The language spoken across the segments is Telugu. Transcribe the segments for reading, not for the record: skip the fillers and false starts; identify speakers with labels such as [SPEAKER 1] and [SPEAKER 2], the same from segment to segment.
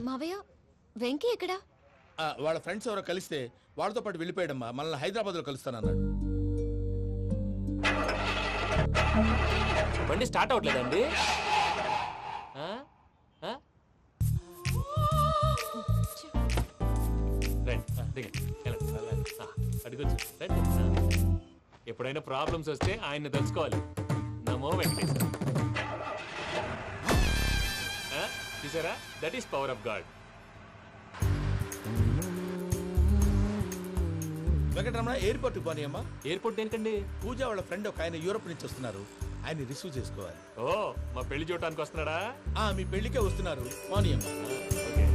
[SPEAKER 1] మావయ్య వెంకీ ఎక్కడా?
[SPEAKER 2] వాళ్ళ ఫ్రెండ్స్ ఎవరో కలిస్తే వాళ్ళతో పాటు వెళ్ళిపోయాడమ్మా. మనల్ని హైదరాబాద్లో కలుస్తానన్నాడు.
[SPEAKER 3] బండి స్టార్ట్ అవ్వట్లేదండి. ఎప్పుడైనా ప్రాబ్లమ్స్ వస్తే ఆయన్ని తెలుసుకోవాలి. నమో వెంకటేశ్వర. చూసారా, that is power of God.
[SPEAKER 2] Venkataramana airport పోనీ అమ్మా.
[SPEAKER 3] ఎయిర్పోర్ట్ ఏంటండి?
[SPEAKER 2] పూజ వాళ్ళ ఫ్రెండ్ ఒక ఆయన యూరోప్ నుంచి వస్తున్నారు, ఆయన రిసీవ్ చేసుకోవాలి.
[SPEAKER 3] ఓ, మా పెళ్లి చూడటానికి వస్తున్నాడా?
[SPEAKER 2] మీ పెళ్లికే వస్తున్నారు, పోనీ అమ్మా.
[SPEAKER 3] Okay.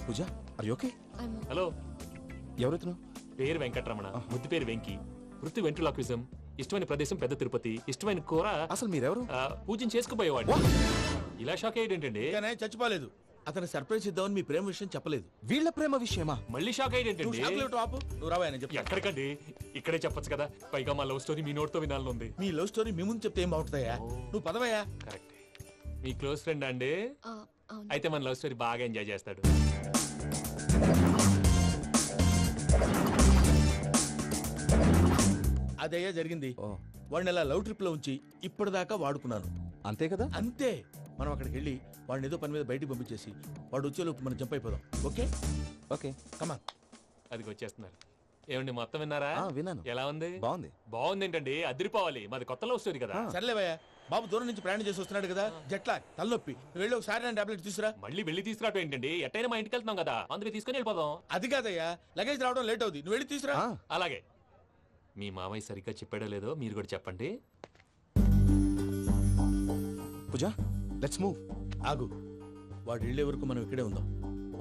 [SPEAKER 4] Pooja, are you okay?
[SPEAKER 3] Hello,
[SPEAKER 4] ఎవరైతున్నావు?
[SPEAKER 3] పేరు వెంకటరమణ, ముద్దు పేరు వెంకీ, వృత్తి వెంట్రులాక్విజం, ఇష్టమైన ప్రదేశం పెద్ద తిరుపతి, ఇష్టమైన కూర.
[SPEAKER 4] అసలు మీరెవరు?
[SPEAKER 3] పూజను చేసుకుపోయేవాడు. ఇలా షాక్ అయ్యేటండి.
[SPEAKER 2] చచ్చిపోలేదు, అతను సర్ప్రైజ్ ఇద్దామని మీ ప్రేమ విషయం చెప్పలేదు.
[SPEAKER 4] వీళ్ళ ప్రేమ విషయమా?
[SPEAKER 3] మళ్ళీ షాక్ అయ్యేటండి. ఎక్కడికండి, ఇక్కడే చెప్పొచ్చు కదా. పైగా మా లవ్ స్టోరీ మీ నోట్తో వినాలని.
[SPEAKER 2] మీ లవ్ స్టోరీ మీ ముందు చెప్తే ఏం బాగుంటుందయ్యా? నువ్వు పదవయ్యా.
[SPEAKER 3] కరెక్ట్. మీ క్లోజ్ ఫ్రెండ్ అండి? అయితే మన లవ్ స్టోరీ బాగా ఎంజాయ్ చేస్తాడు.
[SPEAKER 2] అదయ్యా జరిగింది. వాడిని అలా లవ్ ట్రిప్ లో ఉంచి ఇప్పటిదాకా వాడుకున్నాను.
[SPEAKER 4] అంతే కదా?
[SPEAKER 2] అంతే. మనం అక్కడికి వెళ్ళి వాడిని ఏదో పని మీద బయటికి పంపించేసి వాడు వచ్చేలోపు మనం జంప్ అయిపోదాం. ఓకే
[SPEAKER 4] ఓకే,
[SPEAKER 2] కమా.
[SPEAKER 3] అది వచ్చేస్తున్నారు. ఏమండి, మొత్తం విన్నారా?
[SPEAKER 4] విన్నాను.
[SPEAKER 3] ఎలా ఉంది?
[SPEAKER 4] బాగుంది.
[SPEAKER 3] బాగుంది ఏంటండి, అదిరిపోవాలి. మాది కొత్త లవ్ స్టోరీ కదా.
[SPEAKER 2] సర్లేవయ్యా, బాబు దూరం నుంచి ప్రయాణం చేసి వస్తున్నాడు కదా, జట్లా తలనొప్పి. నువ్వు వెళ్ళి ఒకసారి నా టాబ్లెట్ తీసుకురా.
[SPEAKER 3] మళ్ళీ వెళ్ళి తీసుకురావడం ఏంటండి? ఎట్టైనా మా ఇంటికి వెళ్తున్నాం కదా, అందుకే తీసుకుని వెళ్ళిపోదాం.
[SPEAKER 2] అది కాదయ్యా, లగేజ్ రావడం లేట్ అవుతుంది, నువ్వు వెళ్ళి తీసుకురా.
[SPEAKER 3] అలాగే. మీ మామయ్య సరిగ్గా చెప్పాడో లేదో మీరు కూడా చెప్పండి.
[SPEAKER 4] పూజ, లెట్స్ మూవ్.
[SPEAKER 2] ఆగు, వాడు వెళ్ళే వరకు మనం ఇక్కడే ఉందాం.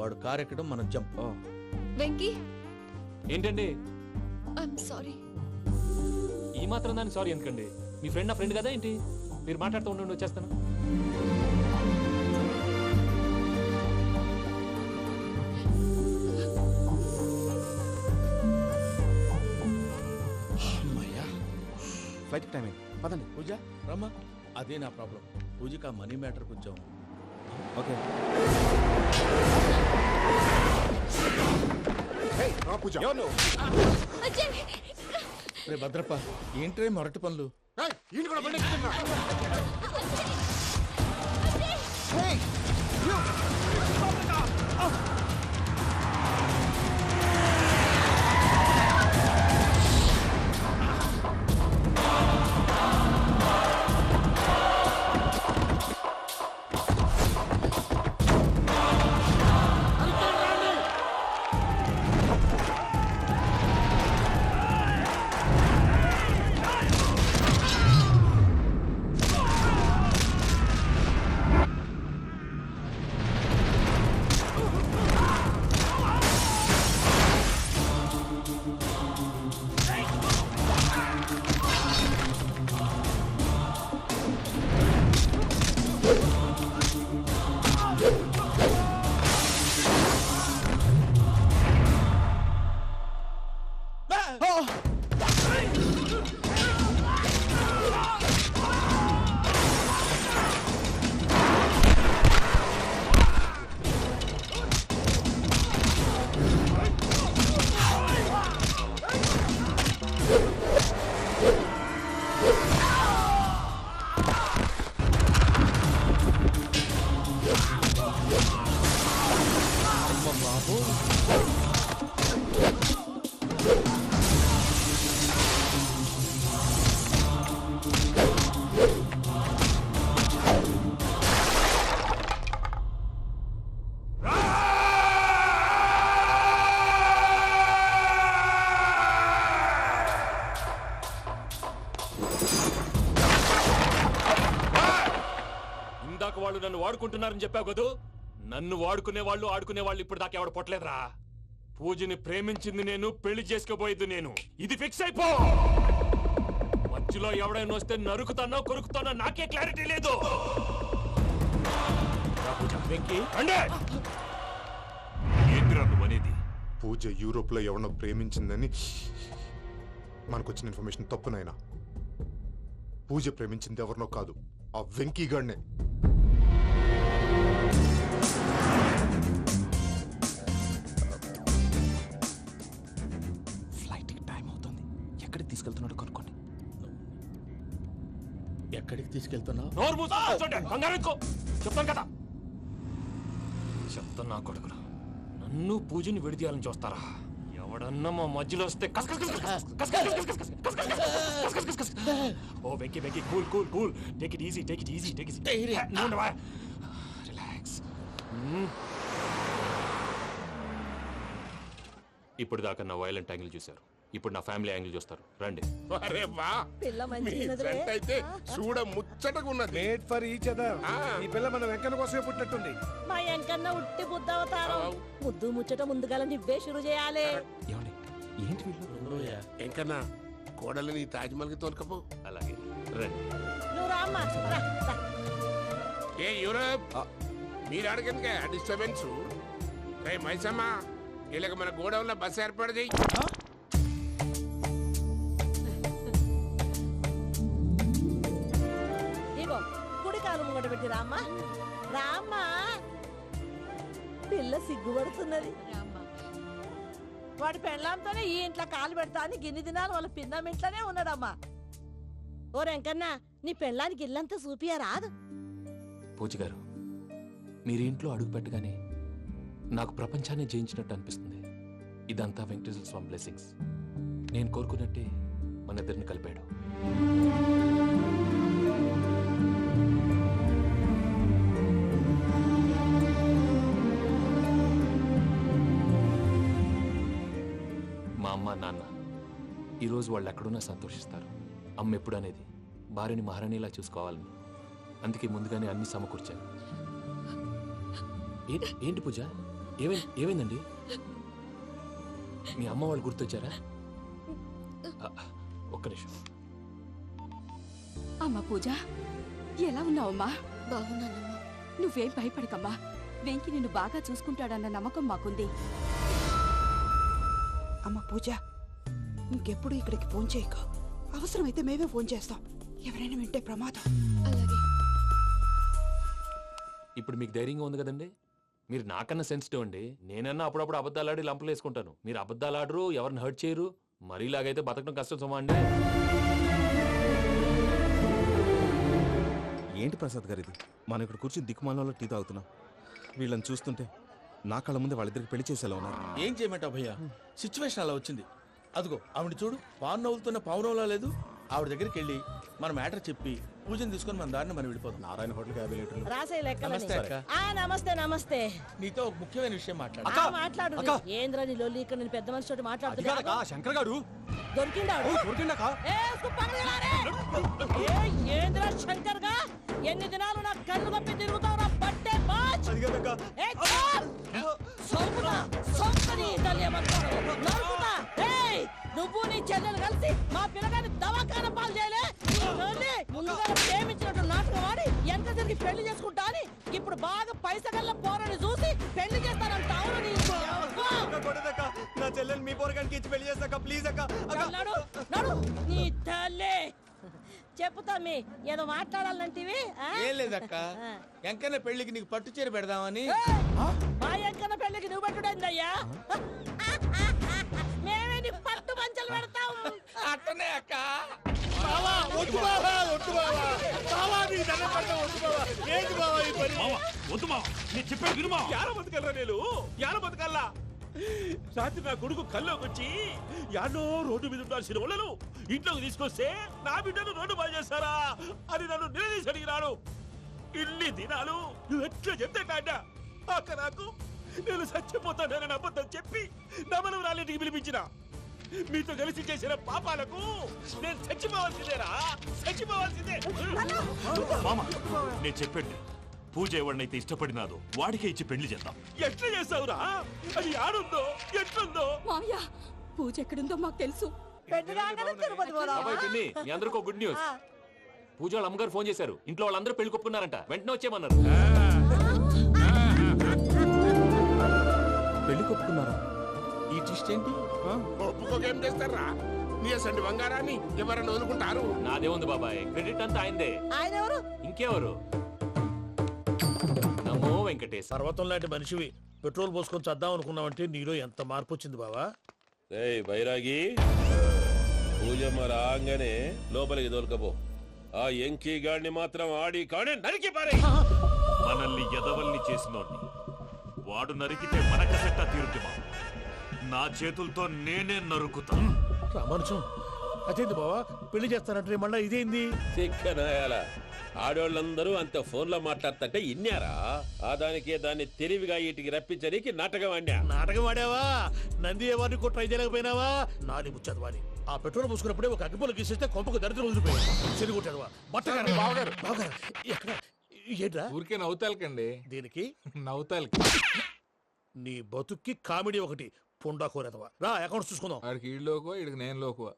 [SPEAKER 2] వాడు కార్ ఎక్కడం, మనం జంప్.
[SPEAKER 1] వెంకీ,
[SPEAKER 3] ఏంటండి?
[SPEAKER 1] I'm sorry.
[SPEAKER 3] ఈ మాత్రం దాన్ని సారీ ఎందుకండి? మీ ఫ్రెండ్ నా ఫ్రెండ్ కదా ఏంటి? మీరు మాట్లాడుతూ ఉండండి, వచ్చేస్తాను.
[SPEAKER 4] ఫ్లైట్ టైమింగ్, పదండి.
[SPEAKER 2] పూజ రమ్మా. అదే నా ప్రాబ్లం. పూజకి ఆ మనీ మ్యాటర్ కొంచెం.
[SPEAKER 4] ఓకే.
[SPEAKER 2] రే భద్రప్ప, ఏంట్రే మొరటి పనులు?
[SPEAKER 3] వాళ్ళు నన్ను వాడుకుంటున్నారని చెప్పావు కదూ. నన్ను వాడుకునే వాళ్ళు ఆడుకునే వాళ్ళు ఇప్పుడు దాకా ఎవడు పొట్టలేదురా. పూజని ప్రేమించింది నేను, పెళ్లి చేసుకోబోయేది నేను. ఇది ఫిక్స్ అయిపో. మధ్యలో ఎవడైనా వస్తే నరుకుతానో కొరుకుతానో నాకే క్లారిటీ లేదు.
[SPEAKER 5] ఏంటిరా నువ్వు అనేది? పూజ యూరోప్ లో ఎవరినో ప్రేమించిందని మనకొచ్చిన ఇన్ఫర్మేషన్ తప్పు నాయనా. పూజ ప్రేమించింది ఎవరినో కాదు, ఆ వెంకీగాడినే.
[SPEAKER 4] ఫ్లైట్కి టైం అవుతుంది. ఎక్కడికి తీసుకెళ్తున్నాడో కనుక్కోండి.
[SPEAKER 2] ఎక్కడికి తీసుకెళ్తున్నావు?
[SPEAKER 3] నోరు మూసుకొని కూర్చోండి. కంగారు ఎక్కువ. చెప్తాను కదా. చెప్తాను నా కొడుకురా, నన్ను పూజని విడిదీయాలని చూస్తారా? ఎవడన్నా మా మధ్యలో వస్తే కస్ కస్ కస్ కస్ కస్ కస్ కస్ కస్ కస్ కస్ కస్ కస్ కస్ కస్ కస్. ఓ Venky Venky, cool cool cool, take it easy, take it easy, take it easy. Relax. ఇప్పుడు దాకా నా వైలెంట్ యాంగిల్ చూశారు, ఇప్పుడు నా ఫ్యామిలీ యాంగిల్ చూస్తారు. రండి.
[SPEAKER 6] అరే వా, మీ జంట అయితే చూడ ముచ్చటగా ఉన్నది.
[SPEAKER 7] Made for each other. ఈ పిల్ల మన వెంకన్న కోసమే పుట్టినట్టుంది.
[SPEAKER 8] మా ఎంకన్న ఉట్టి బుద్ధవతారం. ముద్దు ముచ్చట ముందుగాల నువ్వే షురు చేయాలి.
[SPEAKER 4] ఏమండి ఏంటి వీళ్ళు?
[SPEAKER 6] ఎంకన్నా కోడలిని తాజ్మహల్కి తోలుకపో.
[SPEAKER 3] అలాగే రండి.
[SPEAKER 8] నువ్వు రామ్మా, రా, రా.
[SPEAKER 6] ఏ యూరప్, మీరు అడగందుకే డిస్టర్బెన్స్. రే మైసమ్మ, వీళ్ళకి మన గోడౌన్లో బస్సు ఏర్పాటు చేయి.
[SPEAKER 8] ఇగో కుడి కాలు ముంగట పెట్టి రామ్మా, రామ్మా. పిల్ల సిగ్గుపడుతున్నది. వాడి పెళ్ళాంతోనే ఈ ఇంట్లో కాలు పెడతా అని గిన్ని దినాలు వాళ్ళ పిన్నం ఇంట్లోనే ఉన్నాడమ్మా. ఓ వెంకన్న, నీ పెళ్ళానికి ఇల్లంతా చూపియా రాదు.
[SPEAKER 3] పూజ గారు, మీరు ఇంట్లో అడుగు పెట్టగానే నాకు ప్రపంచాన్ని జయించినట్టు అనిపిస్తుంది. ఇదంతా వెంకటేశ్వర స్వామి బ్లెస్సింగ్స్. నేను కోరుకున్నట్టే మన ఇద్దరిని కలిపాడు. మా అమ్మ నాన్న ఈరోజు వాళ్ళు ఎక్కడున్నా సంతోషిస్తారు. అమ్మ ఎప్పుడు అనేది భార్యని మహారాణిలా చూసుకోవాలని, అందుకే ముందుగానే అన్ని సమకూర్చాను. ఏంటి పూజ, ఏమైందండి? మీ అమ్మ వాళ్ళు గుర్తొచ్చారా? ఒక్క నిమిషం.
[SPEAKER 9] అమ్మా పూజ, ఎలా ఉన్నావమ్మా?
[SPEAKER 1] బాగున్నానమ్మా.
[SPEAKER 9] నువ్వేం భయపడకమ్మా. వెంకి నిన్ను బాగా చూసుకుంటాడన్న నమ్మకం మాకుంది.
[SPEAKER 10] అమ్మ పూజ, ఇంకెప్పుడు ఇక్కడికి ఫోన్ చేయకు. అవసరమైతే మేమే ఫోన్ చేస్తాం. ఎవరైనా వింటే ప్రమాదం.
[SPEAKER 1] అలాగే.
[SPEAKER 3] ఇప్పుడు మీకు ధైర్యంగా ఉంది కదండి. మీరు నాకన్నా సెన్సిటివ్ అండి. నేనన్నా అప్పుడప్పుడు అబద్ధాలాడి లంపలు వేసుకుంటాను. మీరు అబద్ధాలు ఆడరు, ఎవరిని హర్ట్ చేయరు. మరీ ఇలాగైతే బతకడం కష్టం సుమా అండి.
[SPEAKER 4] ఏంటి ప్రసాద్ గారు ఇది? మనం ఇక్కడ కూర్చుని దిక్కుమాలలో టీ తాగుతున్నాం. వీళ్ళని చూస్తుంటే నా కళ్ళ ముందే వాళ్ళిద్దరికి పెళ్లి చేసేలా ఉన్నారు.
[SPEAKER 2] ఏం చేయమంటావు భయ్యా, సిచ్యువేషన్ అలా వచ్చింది. అదిగో ఆవిడ చూడు, పాను నవ్వులుతున్న పావునవ్వులా లేదు. ఆవిడ దగ్గరికి వెళ్ళి మన మ్యాటర్ చెప్పి పూజను తీసుకొని మన దారిని మనం వెళ్ళిపోతాం.
[SPEAKER 4] నారాయణ హోటల్కి 50 లీటర్లు.
[SPEAKER 8] రాసే లెక్క.
[SPEAKER 2] నమస్తే అక్క.
[SPEAKER 8] నమస్తే నమస్తే.
[SPEAKER 2] నీతో ఒక ముఖ్యమైన విషయం మాట్లాడు.
[SPEAKER 8] మాట్లాడు. ఏంద్రా నీ లొల్లి? ఇక్కడ నేను పెద్ద మనిషి తోటి మాట్లాడుతున్నా.
[SPEAKER 7] శంకర్ గారు
[SPEAKER 8] దొరికిండాడు. ఏంద్రా శంకర్ గా? ఎన్ని దినాలు నా కళ్ళు కప్పి తిరుగుతావురా బట్టే బాచ్. నువ్వు నీ చెల్లెలు కలిసి మా పిల్లగాని దవాఖాన పాలు చేయలే. ముందుగా ప్రేమించినట్టు నాటకం ఆడి ఎంత తిరిగి పెళ్లి చేసుకుంటా అని ఇప్పుడు బాగా పైసగల్ల పోరని చూసి పెళ్లి చేస్తానంట.
[SPEAKER 7] నా చెల్లెలు మీ పోరగానికి ఇచ్చి పెళ్లి చేస్తాక ప్లీజ్ అక్క.
[SPEAKER 8] నడు నీ తల్లి. చెప్పుతా మీ ఏదో మాట్లాడాలంటివి.
[SPEAKER 2] ఏం లేదక్క, ఎంకన్న పెళ్లికి నీకు పట్టు చీర పెడదామని.
[SPEAKER 8] మా ఎంకన్న పెళ్లికి నువ్వు పెట్టుడైందయ్యా? మేమే నీ పట్టు పంచలు పెడతాం.
[SPEAKER 2] అట్టనే అక్క.
[SPEAKER 7] రాత్రి నా కొడుకు కల్లోకి వచ్చి యాడో రోడ్డు మీద ఉండాల్సిన వాళ్ళను ఇంట్లోకి తీసుకొస్తే నా బిడ్డను రోడ్డు బాగా చేస్తారా అని నన్ను నిలదీసి అడిగినాడు. ఇన్ని దినాలు నువ్వు ఎట్లా చెప్తే కాడ అక్క నాకు నేను చచ్చిపోతానని అబద్ధం చెప్పి నమ్మను రాలింటికి పిలిపించిన. మీతో కలిసి చేసిన పాపాలకు నేను చచ్చిపోవాల్సిందేరా, చచ్చిపోవాల్సిందే.
[SPEAKER 3] మామ, నేను చెప్పండి, పూజ ఎవరినైతే ఇష్టపడినాదో వాడికే ఇచ్చి పెళ్లి చేద్దాం.
[SPEAKER 7] ఎట్లా చేస్తావురా? అది ఆడుందో ఎట్లుందో.
[SPEAKER 9] మామయ్య, పూజ ఎక్కడుందో మాకు తెలుసు.
[SPEAKER 8] పెళ్లి రాగానే తిరుపతి పోదామా?
[SPEAKER 3] అబ్బాయి పిన్ని, మీ అందరికీ ఒక గుడ్ న్యూస్. పూజ వాళ్ళ అమ్మగారు ఫోన్ చేశారు. ఇంట్లో వాళ్ళందరూ పెళ్లి కొప్పుకున్నారంట. వెంటనే వచ్చేయమన్నారు.
[SPEAKER 4] పెళ్లి కొప్పుకున్నారా?
[SPEAKER 2] ఈ ట్విస్ట్ ఏంటి?
[SPEAKER 6] ఒప్పుకోకేం చేస్తారా? నీ అసంటి బంగారాన్ని ఎవరన్నా వదులుకుంటారు?
[SPEAKER 3] నాదే ఉంది బాబాయ్, క్రెడిట్ అంతా ఆయనదే.
[SPEAKER 8] ఆయన ఎవరు?
[SPEAKER 3] ఇంకెవరు? నమో వెంకటేశ్.
[SPEAKER 7] పర్వతం లాంటి మనిషివి పెట్రోల్ పోసుకొని చద్దాం అనుకున్నావంటే నీలో ఎంత మార్పు వచ్చింది బావా.
[SPEAKER 11] బైరాగి పూజమ్మ రాగానే లోపలికి దొరకపో. ఆ ఎంకీ గాడిని మాత్రం ఆడి కాడే నరికి పారే.
[SPEAKER 3] మనల్ని ఎదవల్ని చేసినోడ్ని వాడు నరికితే మనకసెట్ట తీరుతుమా? నా చేతులతో నేనే నరుకుతా.
[SPEAKER 7] రామానుజం అదేంటి బావా పెళ్లి చేస్తానంటే మళ్ళా ఇదేంది?
[SPEAKER 11] చిక్కనాయాల ఆడోళ్ళందరూ అంత ఫోన్లో మాట్లాడుతుంటే ఇన్నారా? ఆ దానికే దాన్ని తెలివిగా వీటికి రప్పించడానికి నాటకం ఆడా.
[SPEAKER 7] నాటకం ఆడావా? నంది ఎవరిని కూడా ట్రై చేయలేకపోయినావా? నాది ముచ్చదు వాని. ఆ పెట్రోల్ పోసుకున్నప్పుడే ఒక అగ్గిపుల్ల గీసేస్తే కొంపకు దరిద్రం వదిలిపోయాడు. చెరుగుంటాడువా బట్టగారు బావగారు బావగారు ఎక్కడ ఏంట్రా?
[SPEAKER 12] ఊరికే నవ్వుతాలకండి.
[SPEAKER 7] దీనికి
[SPEAKER 12] నవ్వుతాలకి
[SPEAKER 7] నీ బతుక్కి కామెడీ ఒకటి పుండా కోరేదవా. రా అకౌంట్స్ చూసుకుందాం.
[SPEAKER 12] వాడికి ఈడు లోకువ, ఈడికి నేను లోకువ.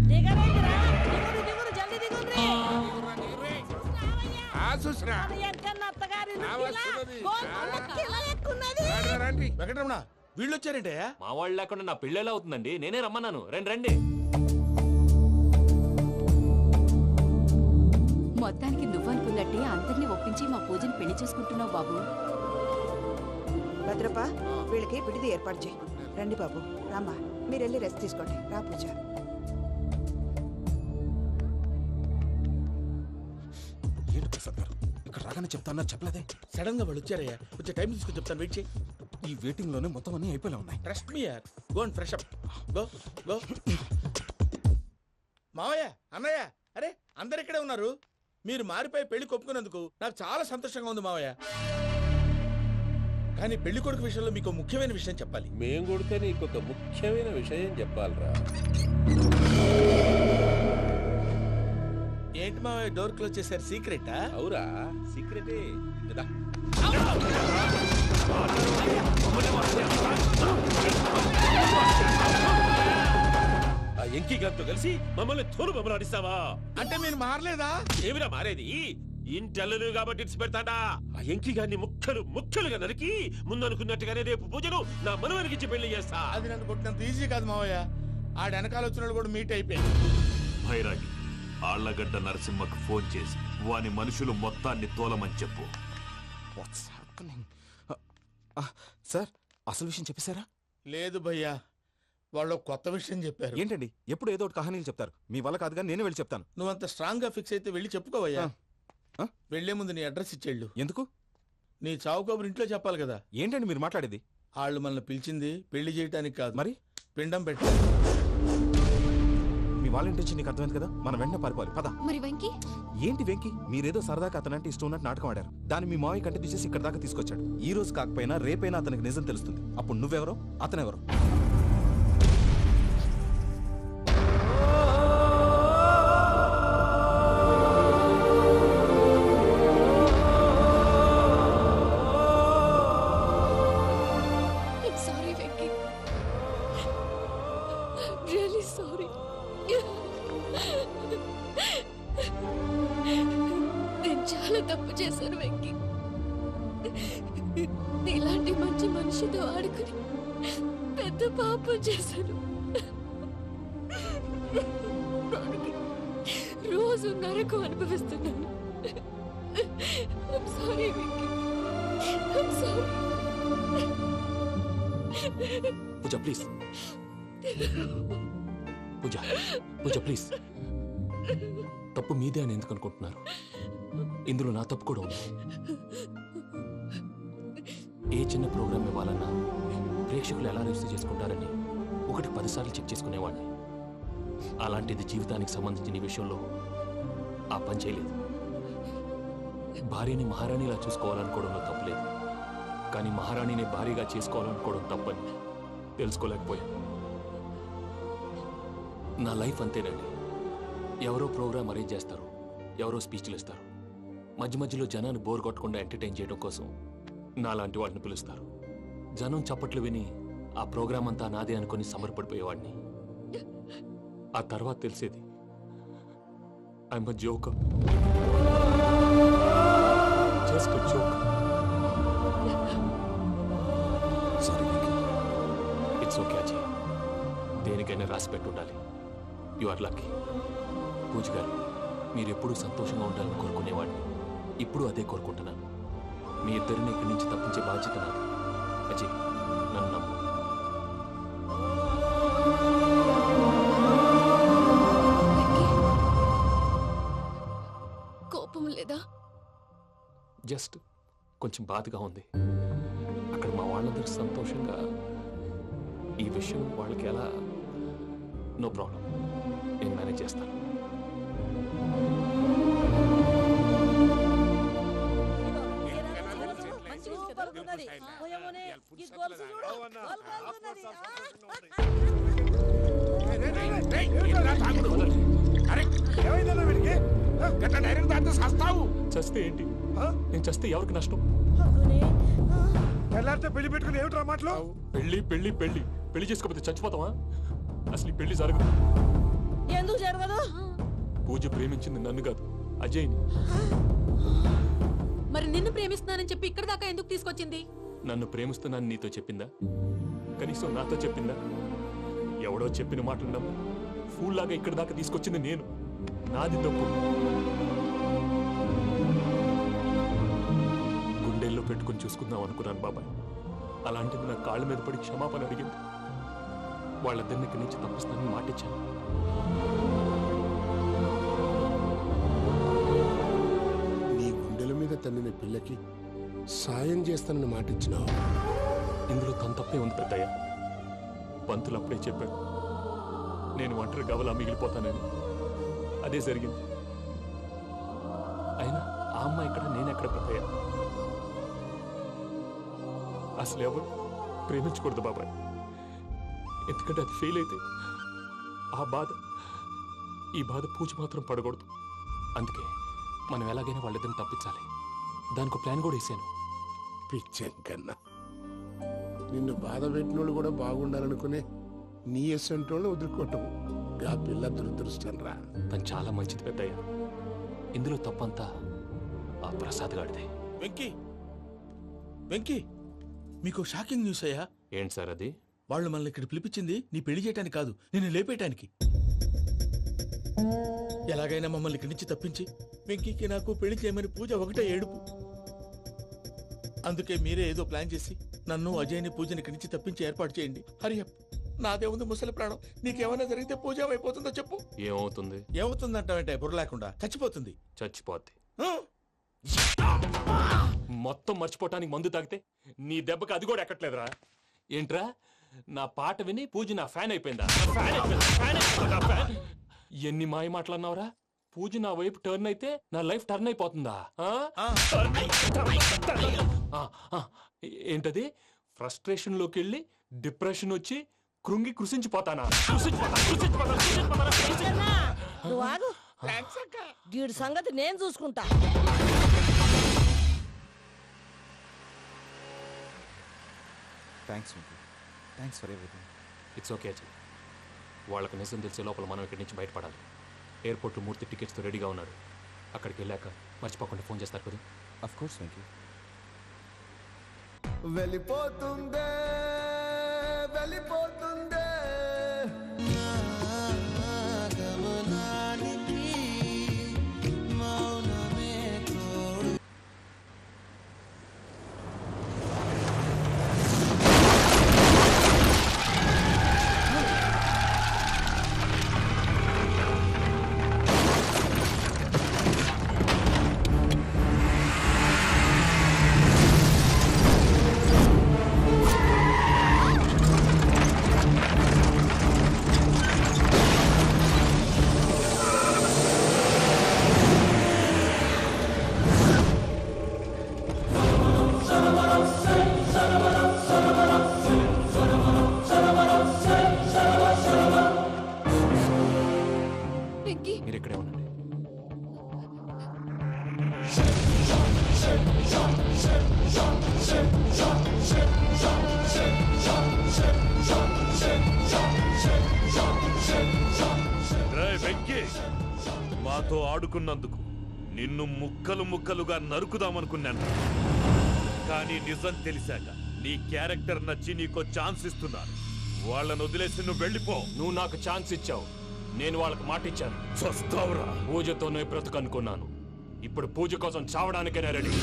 [SPEAKER 8] దిగరేంటిరా? దిగురు, దిగురు, జల్దీ దిగుర్రి.
[SPEAKER 6] చూసినా
[SPEAKER 8] మన ఎంకన్న అత్తగారి
[SPEAKER 6] ఆ వస్తున్నది.
[SPEAKER 8] కిల ఎక్కున్నది.
[SPEAKER 6] రండి.
[SPEAKER 2] వెంకటరమణ వీళ్ళు వచ్చారంటే
[SPEAKER 3] మా వాళ్ళు లేకుండా నా పెళ్ళెలా అవుతుందండి? నేనే రమ్మన్నాను. రండి రండి.
[SPEAKER 9] మొత్తానికి నువ్వనుకున్నట్టే అందరినీ ఒప్పించి మా పూజని పెళ్లి చేసుకుంటున్నావు బాబు.
[SPEAKER 10] భద్రప్ప వీళ్ళకి విడిది ఏర్పాటు చేయి. రండి బాబు రామ్మా, మీరు వెళ్ళి రెస్ట్ తీసుకోండి. రా పూజ.
[SPEAKER 4] ఏంటి ప్రసాద్ గారు ఇక్కడ రాగానే చెప్తాన్నారు చెప్పలేదే?
[SPEAKER 2] సడన్ గా వాళ్ళు వచ్చారయ్యా, కొంచెం టైం తీసుకొని చెప్తాను. వెయిట్ చేయి.
[SPEAKER 4] ఈ వెయిటింగ్ లోనే మొత్తం అన్ని అయిపోయి ఉన్నాయి.
[SPEAKER 2] ట్రస్ట్ మీ యార్. Go and fresh up. Go go. మావయ్య అన్నయ్య అరే అందరు ఇక్కడే ఉన్నారు. మీరు మారిపోయి పెళ్లి కొప్పుకున్నందుకు నాకు చాలా సంతోషంగా ఉంది మావయ్య. కానీ పెళ్లి కొడుకు విషయంలో మీకు ముఖ్యమైన విషయం చెప్పాలి.
[SPEAKER 11] మేం కొడితే నీకు ఒక ముఖ్యమైన విషయం చెప్పాలరా.
[SPEAKER 2] ఏంటి మావయ్య డోర్ క్లోజ్ చేశారు? సీక్రెటా?
[SPEAKER 11] అవురా, సీక్రెటే కదా. ఆ ఎంకీ గారితో కలిసి మమ్మల్ని తోలు బొమ్మలాడిస్తావా?
[SPEAKER 2] అంటే మీరు మారలేదా?
[SPEAKER 11] ఏమిరా మారేది? ఇంటల్లు కాబట్టి ఇడిచి పెడతాడా? ఆ ఎంకీ గారిని ముక్కలుగా నరికి ముందు అనుకున్నట్టుగానే రేపు పూజను నా మనవరికిచ్చి పెళ్లి చేస్తా.
[SPEAKER 2] అది నన్ను కొట్టినంత ఈజీ కాదు మావయ్య. ఆ వెనకాల వచ్చిన వాళ్ళు కూడా మీట్ అయిపోయింది.
[SPEAKER 3] భైరాగి ఆళ్లగడ్డ నరసింహకు ఫోన్ చేసి వాని మనుషులు మొత్తాన్ని తోలమని చెప్పు.
[SPEAKER 4] What's happening? సార్ అసలు విషయం చెప్పేశారా?
[SPEAKER 2] లేదు భయ్యా, వాళ్ళు కొత్త విషయం చెప్పారు.
[SPEAKER 4] ఏంటండి ఎప్పుడు ఏదో ఒకటి కహానీలు చెప్తారు. మీ వల్ల కాదుగా, నేనే వెళ్ళి చెప్తాను.
[SPEAKER 2] నువ్వంత స్ట్రాంగ్ గా ఫిక్స్ అయితే వెళ్ళి చెప్పుకోవయ్యా. వెళ్లే ముందు నీ అడ్రస్ ఇచ్చేళ్ళు.
[SPEAKER 4] ఎందుకు?
[SPEAKER 2] నీ చావు కబురు ఇంట్లో చెప్పాలి కదా.
[SPEAKER 4] ఏంటండి మీరు మాట్లాడేది?
[SPEAKER 2] వాళ్ళు మనల్ని పిలిచింది పెళ్లి చేయటానికి కాదు,
[SPEAKER 4] మరి
[SPEAKER 2] పిండం పెట్టాలి.
[SPEAKER 4] మీ వాళ్ళ ఇంటి నీకు అర్థమైంది కదా, మనం వెంటనే పారిపోవాలి. పద.
[SPEAKER 1] మరి వెంకీ?
[SPEAKER 4] ఏంటి వెంకీ? మీరేదో సరదాగా అతనంటే ఇష్టం ఉన్నట్టు నాటకం ఆడారు. దాన్ని మీ మావయ్య కంటే తీసేసి ఇక్కడ దాకా తీసుకొచ్చాడు. ఈ రోజు కాకపోయినా రేపైనా అతనికి నిజం తెలుస్తుంది. అప్పుడు నువ్వెవరో అతనెవరో.
[SPEAKER 1] Sorry Venky, really sorry. నేను చాలా తప్పు చేశాను వెంకీ. నీలాంటి మంచి మనిషితో ఆడుకుని పెద్ద పాపం చేశాను. రోజు నరకం అనుభవిస్తున్నాను. I'm sorry, Vicky. I'm sorry.
[SPEAKER 3] Pooja please. Pooja please. తప్పు మీదే అని ఎందుకు అనుకుంటున్నారు? ఇందులో నా తప్పు కూడా ఉంది. ఏ చిన్న ప్రోగ్రామ్ ఇవ్వాలన్నా ప్రేక్షకులు ఎలా రిసీవ్ చేసుకుంటారని 1-10 సార్లు చెక్ చేసుకునేవాడిని. అలాంటిది జీవితానికి సంబంధించిన ఈ విషయంలో ఆ పని చేయలేదు. భార్యని మహారాణిలా చూసుకోవాలనుకోవడంలో తప్పులేదు, కానీ మహారాణిని భార్యగా చేసుకోవాలనుకోవడం తప్పని తెలుసుకోలేకపోయాను. నా లైఫ్ అంతేనండి. ఎవరో ప్రోగ్రామ్ అరేంజ్ చేస్తారు, ఎవరో స్పీచ్లు ఇస్తారు. మధ్య మధ్యలో జనాన్ని బోర్ కొట్టకుండా ఎంటర్టైన్ చేయడం కోసం నాలాంటి వాళ్ళని పిలుస్తారు. జనం చప్పట్లు విని ఆ ప్రోగ్రాం అంతా నాదే అనుకుని సమర్పడిపోయేవాడిని. ఆ తర్వాత తెలిసేది I'm a joker, just joke.
[SPEAKER 4] Sorry
[SPEAKER 3] it's okay Ajay, దేనికైనా రాసి పెట్టుండాలి. You are lucky. Pooja garu, మీరు ఎప్పుడూ సంతోషంగా ఉండాలని కోరుకునేవాడిని. ఇప్పుడు అదే కోరుకుంటున్నాను. మీ ఇద్దరిని ఇక్కడి నుంచి తప్పించే బాధ్యత నాది. అజయ్, నన్ను నమ్ము.
[SPEAKER 1] కోపం లేదా?
[SPEAKER 3] జస్ట్ కొంచెం బాధగా ఉంది. అక్కడ మా వాళ్ళందరూ సంతోషంగా ఈ విషయం వాళ్ళకి ఎలా. నో ప్రాబ్లం, నేను మేనేజ్ చేస్తాను. చస్తే ఏంటి? నేను చస్తే ఎవరికి నష్టం?
[SPEAKER 6] పెళ్లి పెట్టుకుని ఏమిట్రా మాటలు?
[SPEAKER 3] పెళ్లి పెళ్లి పెళ్లి పెళ్లి చేసుకోకపోతే చచ్చిపోతావా? అసలు ఈ పెళ్లి జరగదు.
[SPEAKER 8] ఎందుకు జరగదు?
[SPEAKER 3] పూజ ప్రేమించింది నన్ను కాదు, అజయ్ని.
[SPEAKER 1] మరి నిన్ను ప్రేమిస్తున్నానని చెప్పి ఇక్కడ దాకా ఎందుకు తీసుకొచ్చింది?
[SPEAKER 3] నన్ను ప్రేమిస్తున్నాను నీతో చెప్పిందా? కనీసం నాతో చెప్పిందా? ఎవడో చెప్పిన మాటలు నమ్మి ఫూల్ లాగా ఇక్కడ దాకా తీసుకొచ్చింది నేను. నాది తప్పు. గుండెల్లో పెట్టుకుని చూసుకుందాం అనుకున్నాను బాబాయ్. అలాంటిది నా కాళ్ళ మీద పడి క్షమాపణ అడిగింది. వాళ్ళిద్దరిని ఇక్కడి నుంచి తప్పిస్తానని మాటిచ్చాను.
[SPEAKER 6] నీ గుండెల మీద తన్నిన పిల్లకి సాయం చేస్తానని మాటిచ్చినావు.
[SPEAKER 3] ఇందులో తన తప్పే ఉంది పెద్దయ్య. పంతులు అప్పుడే చెప్పాడు నేను ఒంటరి గవలా మిగిలిపోతానని. అదే జరిగింది. అయినా ఆ అమ్మాయి ఎక్కడ, నేనెక్కడ పెద్దయ్య? అసలు ఎవరు ప్రేమించకూడదు బాబాయ్. ఎందుకంటే అది ఫెయిల్ అయితే ఈ బాధ పూజ మాత్రం పడకూడదు. అందుకే మనం ఎలాగైనా వాళ్ళిద్దరిని తప్పించాలి. దానికి ప్లాన్ కూడా వేసాను.
[SPEAKER 6] పిచ్చెంకన్నా, నిన్ను బాధ పెట్టినోళ్ళు కూడా బాగుండాలనుకునే నీ ఎస్సంటోళ్ళు వదులుకోవటం ఆ పిల్ల దురదృష్టం రా.
[SPEAKER 3] తను చాలా మంచిది పెద్దయ్య. ఇందులో తప్పంతా ఆ ప్రసాద్ గాడిదే.
[SPEAKER 2] వెంకీ, వెంకీ, మీకు షాకింగ్ న్యూస్ అయ్యా.
[SPEAKER 3] ఏంటి సార్ అది?
[SPEAKER 2] వాళ్ళు మనల్ని ఇక్కడ పిలిపించింది నీ పెళ్లి చేయటానికి కాదు, నిన్ను లేపేయటానికి. ఎలాగైనా మమ్మల్ని ఇక్కడి నుంచి తప్పించి వెంకీకి నాకు పెళ్లి చేయమని పూజ ఒకటే ఏడుపు. అందుకే మీరే ఏదో ప్లాన్ చేసి నన్ను అజయ్ని పూజని ఇక్కడి నుంచి తప్పించి ఏర్పాటు చేయండి. హరియప్, నాదే ఉంది ముసలి ప్రాణం. నీకేమైనా జరిగితే పూజ అయిపోతుందో చెప్పు.
[SPEAKER 3] ఏమవుతుంది?
[SPEAKER 2] ఏమవుతుందంటావంటే బుర్ర లేకుండా చచ్చిపోతుంది.
[SPEAKER 3] చచ్చిపోద్ది. మొత్తం మర్చిపోవటానికి మందు తాగితే నీ దెబ్బకి అది కూడా ఎక్కట్లేదురా. ఏంట్రా, నా పాట విని పూజ నా ఫ్యాన్ అయిపోయిందా? ఎన్ని మాయ మాటలన్నావురా? పూజ నా వైపు టర్న్ అయితే నా లైఫ్ టర్న్ అయిపోతుందా? ఏంటది? ఫ్రస్ట్రేషన్ లోకి వెళ్ళి డిప్రెషన్ వచ్చి కృంగి కృషించిపోతానా?
[SPEAKER 8] నువ్వు ఆగు. వీడి సంగతి నేను చూసుకుంటా.
[SPEAKER 4] Thanks Venky, thanks for everything.
[SPEAKER 3] It's okay Ajay. వాళ్ళకి నిజం తెలిసే లోపల మనం ఇక్కడి నుంచి బయటపడాలి. ఎయిర్పోర్ట్లో మూర్తి టికెట్స్తో రెడీగా ఉన్నాడు. అక్కడికి వెళ్ళాక మర్చిపోకుండా ఫోన్ చేస్తారు కదా.
[SPEAKER 4] Of course Venky.
[SPEAKER 13] వెళ్ళిపోతుందే వెళ్ళిపోతుందే
[SPEAKER 3] నాతో ఆడుకున్నందుకు నిన్ను ముక్కలు ముక్కలుగా నరుకుదామనుకున్నాను. కానీ నిజం తెలిసాక నీ క్యారెక్టర్ నచ్చి నీకో ఛాన్స్ ఇస్తున్నాను. వాళ్ళను వదిలేసి నువ్వు వెళ్ళిపో.
[SPEAKER 11] నువ్వు నాకు ఛాన్స్ ఇచ్చావు, నేను వాళ్ళకి మాట ఇచ్చాను.
[SPEAKER 3] చస్తావురా.
[SPEAKER 11] పూజతోనే బ్రతుకనుకున్నాను, ఇప్పుడు పూజ కోసం చావడానికైనా రెడీ.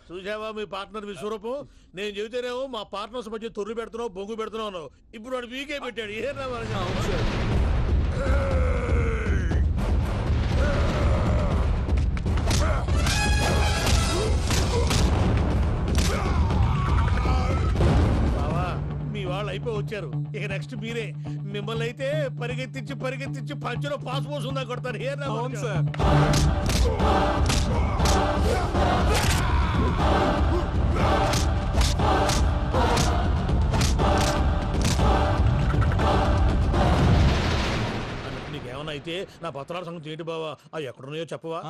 [SPEAKER 7] చూసావా మీ పార్ట్నర్ విశ్వరూపం? నేను చెబితేనేమో మా పార్ట్నర్స్ మధ్య తొర్రు పెడుతున్నావు, బొంగు పెడుతున్నావు. ఇప్పుడు వాడు వీకే పెట్టాడు. ఏ బావా, మీ వాళ్ళు అయిపోయి వచ్చారు. ఇక నెక్స్ట్ మీరే. మిమ్మల్ని అయితే పరిగెత్తించి పరిగెత్తించి పంచలో పాస్ పోసుందా కొడతారు. ఏ నీకేమన్నా అయితే నా పత్రాల సంగతి ఏంటి బావా? అవి ఎక్కడున్నాయో చెప్పవా?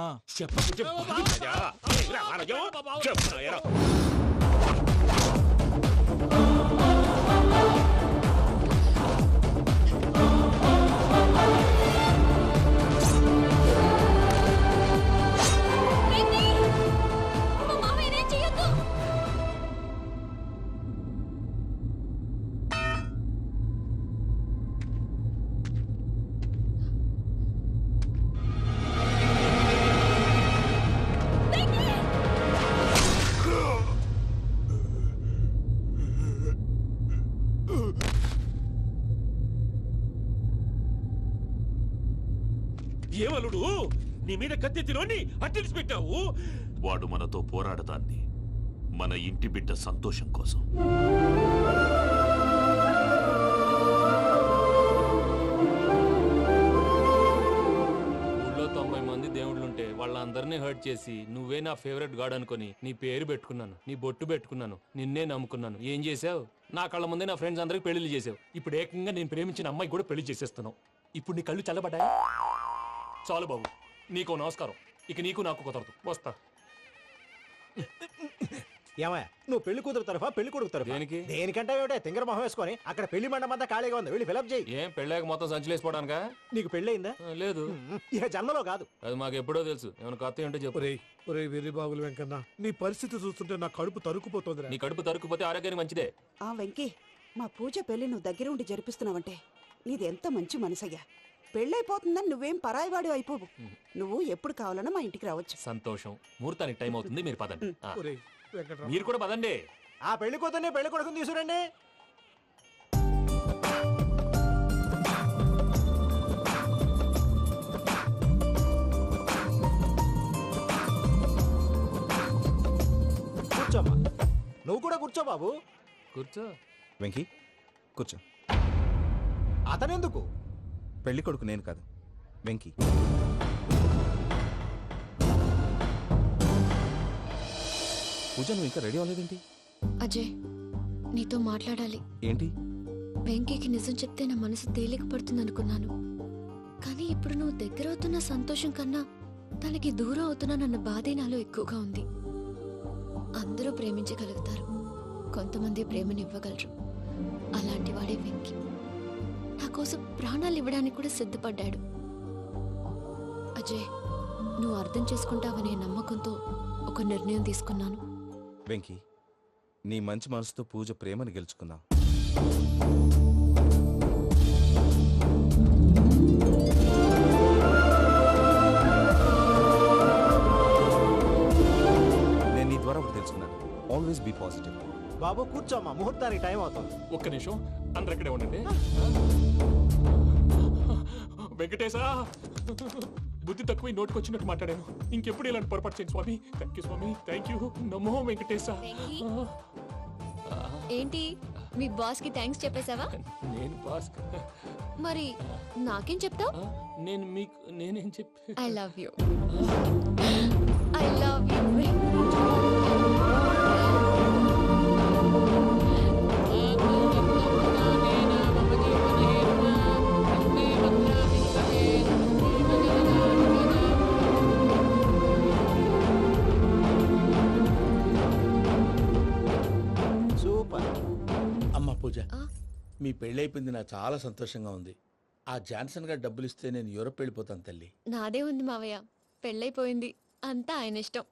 [SPEAKER 11] ఏమలుడు, నీ మీద కత్తెత్తిలోని అట్టెలిసి పెట్టావు.
[SPEAKER 3] వాడు మనతో పోరాడతాన్ని మన ఇంటి బిడ్డ సంతోషం కోసం.
[SPEAKER 11] ఊళ్ళో 90 మంది దేవుళ్ళుంటే వాళ్ళందరినీ హర్ట్ చేసి నువ్వే నా ఫేవరెట్ గాడ్ అనుకుని నీ పేరు పెట్టుకున్నాను, నీ బొట్టు పెట్టుకున్నాను, నిన్నే నమ్ముకున్నాను. ఏం చేసావు? నా కళ్ళ ముందే నా ఫ్రెండ్స్ అందరికి పెళ్లి చేసావు. ఇప్పుడు ఏకంగా నేను ప్రేమించిన అమ్మాయి కూడా పెళ్లి చేసేస్తున్నావు. ఇప్పుడు నీ కళ్ళు చల్లబడ్డాయి. చాలు బాబు, నీకో నమస్కారం. ఇక నీకు నాకు కుదరదు. వస్తా.
[SPEAKER 13] ఏమయ్య, నువ్వు పెళ్లి కూతురు తరఫా పెళ్లి కొడుకు తరఫా?
[SPEAKER 11] దేనికి?
[SPEAKER 13] దేనికంటే ఏమిటే తింగర మొహం వేసుకొని అక్కడ పెళ్లి మండపం అంతా ఖాళీగా ఉంది, వెళ్ళి ఫిలప్ చేయి.
[SPEAKER 11] ఏం పెళ్ళాక మొత్తం సంచలేసిపోవడానికా?
[SPEAKER 13] నీకు పెళ్ళయిందా?
[SPEAKER 11] లేదు.
[SPEAKER 13] ఇక జన్మలో కాదు.
[SPEAKER 11] అది మాకు ఎప్పుడో తెలుసు. ఏమైనా కొత్త ఏంటో చెప్పు.
[SPEAKER 7] వెర్రి బాబులు వెంకన్న, నీ పరిస్థితి చూస్తుంటే నా కడుపు తరుక్కుపోతుంది.
[SPEAKER 11] నీ కడుపు తరుక్కుపోతే ఆరోగ్యానికి మంచిదే.
[SPEAKER 10] ఆ వెంకీ, మా పూజ పెళ్లి నువ్వు దగ్గర ఉండి జరిపిస్తున్నావంటే నీది ఎంత మంచి మనసయ్యా. పెళ్ళైపోతుందని నువ్వేం పరాయివాడి అయిపోవు. నువ్వు ఎప్పుడు కావాలన్నా మా ఇంటికి రావచ్చు.
[SPEAKER 11] సంతోషం. ముహూర్తానికి టైం అవుతుంది, మీరు పదండి. మీరు కూడా పదండి.
[SPEAKER 13] ఆ పెళ్లి కూతుర్ని పెళ్లి కొడుకుని తీసుకురండి. కూర్చోమ్మా. నువ్వు కూడా కూర్చో బాబు.
[SPEAKER 11] కూర్చో.
[SPEAKER 4] వెంకీ కూర్చో.
[SPEAKER 13] అతనెందుకు?
[SPEAKER 4] పెళ్లి కొడుకు నేను కాదు, వెంకీ. పూజ, నువ్వు ఇంకా రెడీ అవ్వలేదేంటి?
[SPEAKER 1] అజయ్, నీతో మాట్లాడాలి.
[SPEAKER 4] ఏంటి?
[SPEAKER 1] వెంకీకి నిజం చెప్తే నా మనసు తేలిక పడుతుంది అనుకున్నాను. కానీ ఇప్పుడు నువ్వు దగ్గర అవుతున్న సంతోషం కన్నా తనకి దూరం అవుతున్నానన్న బాధే నాలో ఎక్కువగా ఉంది. అందరూ ప్రేమించగలుగుతారు, కొంతమంది ప్రేమనివ్వగలరు. అలాంటి వాడే వెంకీ. నా కోసం ప్రాణాలు ఇవ్వడానికి కూడా సిద్ధపడ్డాడు. అజయ్, నువ్వు అర్థం చేసుకుంటావనే నమ్మకంతో ఒక నిర్ణయం తీసుకున్నాను.
[SPEAKER 4] వెంకీ, నీ మంచి మనసుతో పూజ ప్రేమని గెలుచుకుందాం. నేను నీ ద్వారా ఒకటి తెలుసుకున్నాను. Always be positive.
[SPEAKER 13] బాబు కూర్చోమ్మా, ముహూర్తానికి టైం అవుతుంది.
[SPEAKER 3] ఒక్క నిమిషం, అందరు ఇక్కడే ఉండండి. వెంకటేశా, బుద్ధి తక్కువ నోటికి వచ్చినట్టు మాట్లాడాను. ఇంకెప్పుడు ఇలాంటి పొరపాటు చేయండి స్వామి. థ్యాంక్ యూ స్వామి, థ్యాంక్ యూ. నమో వెంకటేశా.
[SPEAKER 1] ఏంటి మీ బాస్ కి థ్యాంక్స్ చెప్పేశావా?
[SPEAKER 3] నేను బాస్
[SPEAKER 1] మరి నాకేం చెప్తావు?
[SPEAKER 3] నేను మీకు నేనేం చెప్పి
[SPEAKER 1] I love you. I love you.
[SPEAKER 13] Super.
[SPEAKER 2] అమ్మ పూజ, మీ పెళ్ళైపోయింది నాకు చాలా సంతోషంగా ఉంది. ఆ జాన్సన్ గారు డబ్బులు ఇస్తే నేను యూరోప్ వెళ్ళిపోతాను తల్లి.
[SPEAKER 1] నాదే ఉంది మావయ్య, పెళ్ళైపోయింది, అంతా ఆయన ఇష్టం.